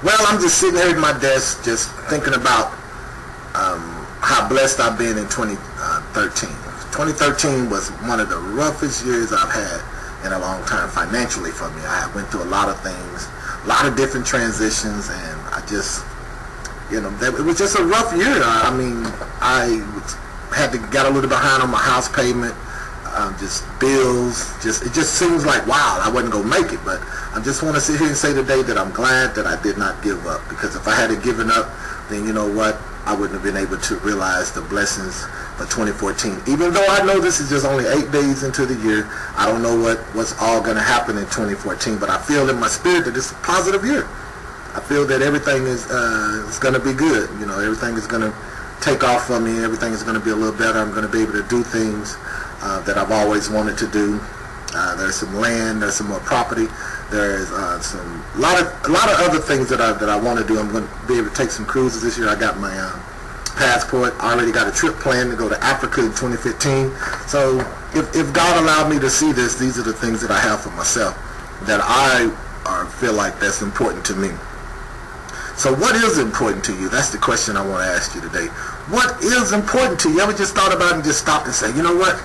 Well, I'm just sitting here at my desk just thinking about how blessed I've been in 2013. 2013 was one of the roughest years I've had in a long time financially for me. I went through a lot of things, a lot of different transitions, and I just, it was just a rough year. I mean, got a little behind on my house payment, just bills. It just seems like, wow, I wasn't going to make it. But I just want to sit here and say today that I'm glad that I did not give up, because if I had given up, then you know what? I wouldn't have been able to realize the blessings for 2014. Even though I know this is just only 8 days into the year, I don't know what's all going to happen in 2014, but I feel in my spirit that it's a positive year. I feel that everything is going to be good. Everything is going to take off for me. Everything is going to be a little better. I'm going to be able to do things that I've always wanted to do. There's some land. There's some more property. There's a lot of other things that I want to do. I'm going to be able to take some cruises this year. I got my passport. I already got a trip planned to go to Africa in 2015. So if God allowed me to see this, these are the things that I have for myself that I feel like that's important to me. So what is important to you? That's the question I want to ask you today. What is important to you? You ever just thought about it and just stopped and say, you know what?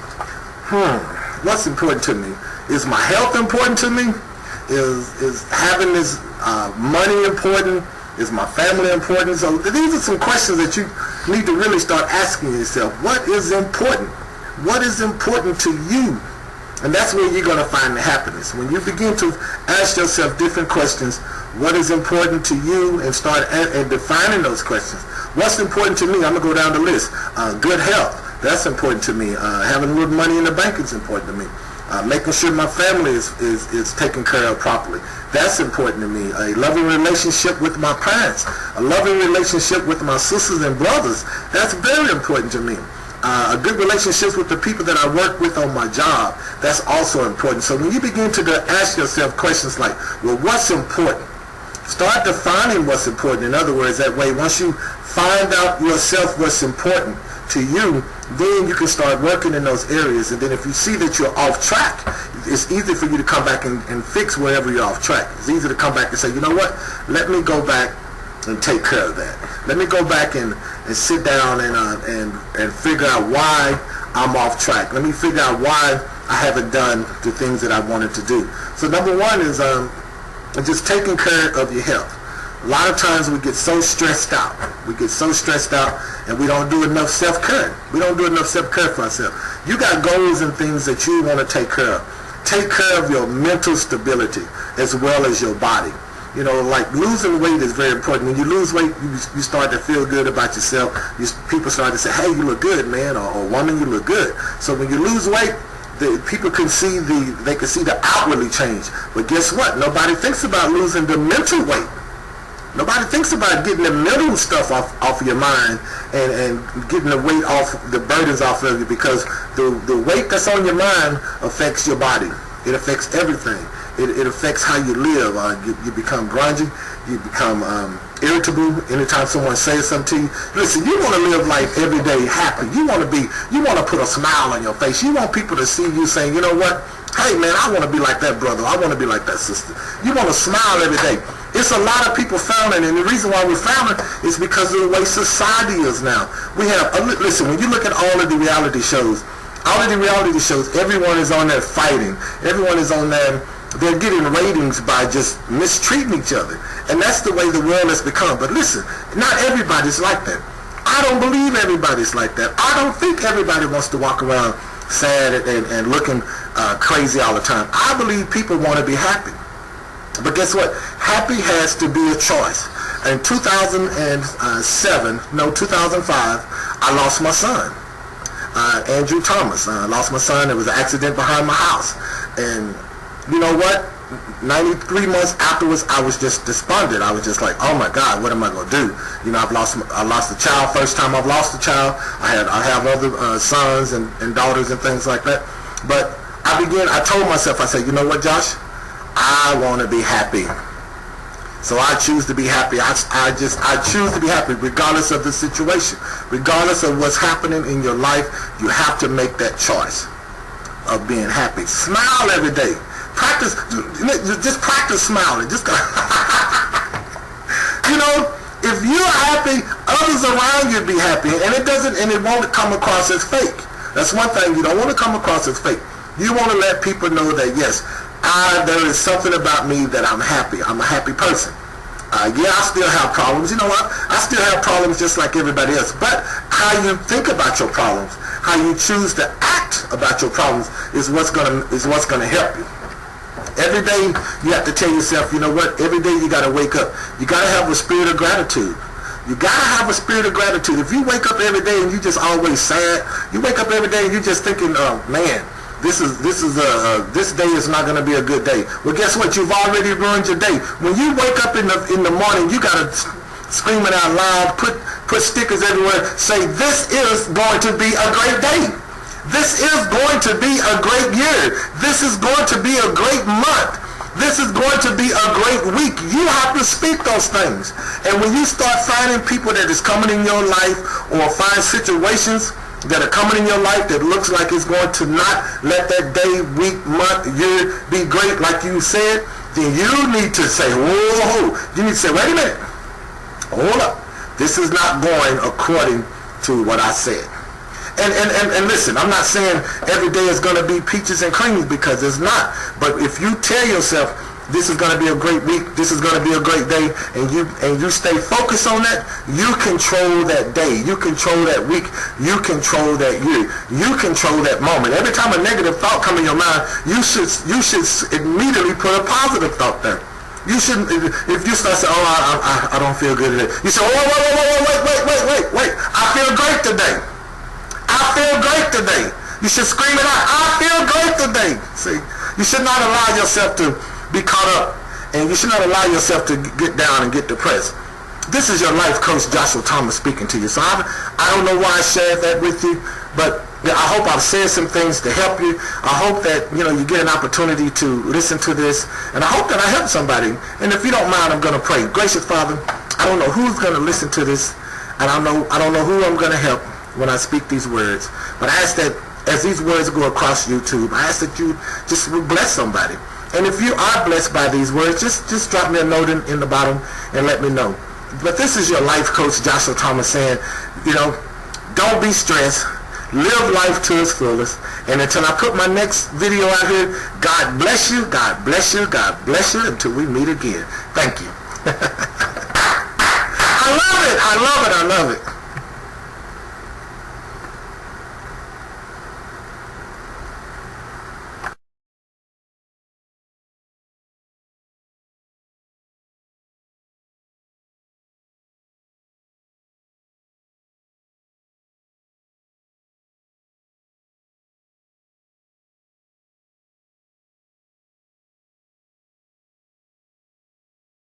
What's important to me? Is my health important to me? Is having this money important? Is my family important? So these are some questions that you need to really start asking yourself. What is important? What is important to you? And that's where you're going to find the happiness. When you begin to ask yourself different questions, what is important to you, and start and defining those questions. What's important to me? I'm going to go down the list. Good health. That's important to me. Having a little money in the bank is important to me. Making sure my family is taken care of properly. That's important to me. A loving relationship with my parents. A loving relationship with my sisters and brothers. That's very important to me. A good relationship with the people that I work with on my job. That's also important. So when you begin to ask yourself questions like, well, what's important? Start defining what's important. In other words, that way, once you find out yourself what's important to you, then you can start working in those areas. And then if you see that you're off track, it's easy for you to come back and fix wherever you're off track. It's easy to come back and say, you know what, let me go back and take care of that. Let me go back and sit down and figure out why I'm off track. Let me figure out why I haven't done the things that I wanted to do. So number one is just taking care of your health. A lot of times we get so stressed out. We get so stressed out and we don't do enough self-care. We don't do enough self-care for ourselves. You got goals and things that you want to take care of. Take care of your mental stability as well as your body. Like losing weight is very important. When you lose weight, you start to feel good about yourself. People start to say, hey, you look good, man, or woman, you look good. So when you lose weight, people can see the outwardly change. But guess what? Nobody thinks about losing the mental weight. Nobody thinks about getting the mental stuff off of your mind and getting the weight off, the burdens off of you, because the weight that's on your mind affects your body. It affects everything. It affects how you live. You become grungy. You become irritable anytime someone says something to you. Listen, you want to live life every day happy. You want to put a smile on your face. You want people to see you saying, you know what? Hey, man, I want to be like that brother. I want to be like that sister. You want to smile every day. It's a lot of people frowning, and the reason why we're frowning is because of the way society is now. We have, listen, when you look at all of the reality shows, everyone is on there fighting. Everyone is on there. They're getting ratings by just mistreating each other. And that's the way the world has become. But listen, not everybody's like that. I don't believe everybody's like that. I don't think everybody wants to walk around sad and looking crazy all the time. I believe people want to be happy. But guess what? Happy has to be a choice. In 2005, I lost my son, Andrew Thomas. I lost my son. There was an accident behind my house. And you know what? 93 months afterwards, I was just despondent. I was just like, oh my God, what am I going to do? I lost a child. First time I've lost a child. I have other sons and daughters and things like that. But I told myself, I said, you know what, Josh? I want to be happy. So I choose to be happy. I choose to be happy regardless of the situation. Regardless of what's happening in your life, you have to make that choice of being happy. Smile every day. Just practice smiling. You know, if you're happy, others around you be happy, and it won't come across as fake. That's one thing. You don't want to come across as fake. You want to let people know that, yes, there is something about me that I'm happy. I'm a happy person. Yeah, I still have problems. You know what? I still have problems just like everybody else. But how you think about your problems, how you choose to act about your problems is what's gonna help you. Every day you have to tell yourself, you know what? Every day you got to wake up. You got to have a spirit of gratitude. You got to have a spirit of gratitude. If you wake up every day and you just always sad, you wake up every day and you just thinking, man, this day is not going to be a good day. Well, guess what? You've already ruined your day. When you wake up in the morning, you got to scream it out loud, put stickers everywhere, say, this is going to be a great day. This is going to be a great year. This is going to be a great month. This is going to be a great week. You have to speak those things. And when you start finding people that is coming in your life, or find situations that are coming in your life that looks like it's going to not let that day, week, month, year be great like you said, then you need to say, whoa, you need to say, wait a minute, hold up. This is not going according to what I said. And listen, I'm not saying every day is going to be peaches and creams, because it's not. But if you tell yourself this is going to be a great week, this is going to be a great day, and you stay focused on that, you control that day, you control that week, you control that year, you control that moment. Every time a negative thought comes in your mind, you should immediately put a positive thought there. You shouldn't, if you start saying, I don't feel good today, you say, wait, I feel great today. I feel great today. You should scream it out. I feel great today. See, you should not allow yourself to be caught up, and you should not allow yourself to get down and get depressed. This is your life coach, Joshua Thomas, speaking to you. So I don't know why I shared that with you, but I hope I've said some things to help you. I hope that you get an opportunity to listen to this, and I hope that I help somebody. And if you don't mind, I'm going to pray. Gracious Father, I don't know who's going to listen to this, and I don't know who I'm going to help when I speak these words, but I ask that as these words go across YouTube, I ask that you just bless somebody. And if you are blessed by these words, just drop me a note in the bottom and let me know. But this is your life coach, Joshua Thomas, saying, don't be stressed. Live life to its fullest. And until I put my next video out here, God bless you, God bless you, God bless you, until we meet again. Thank you. I love it.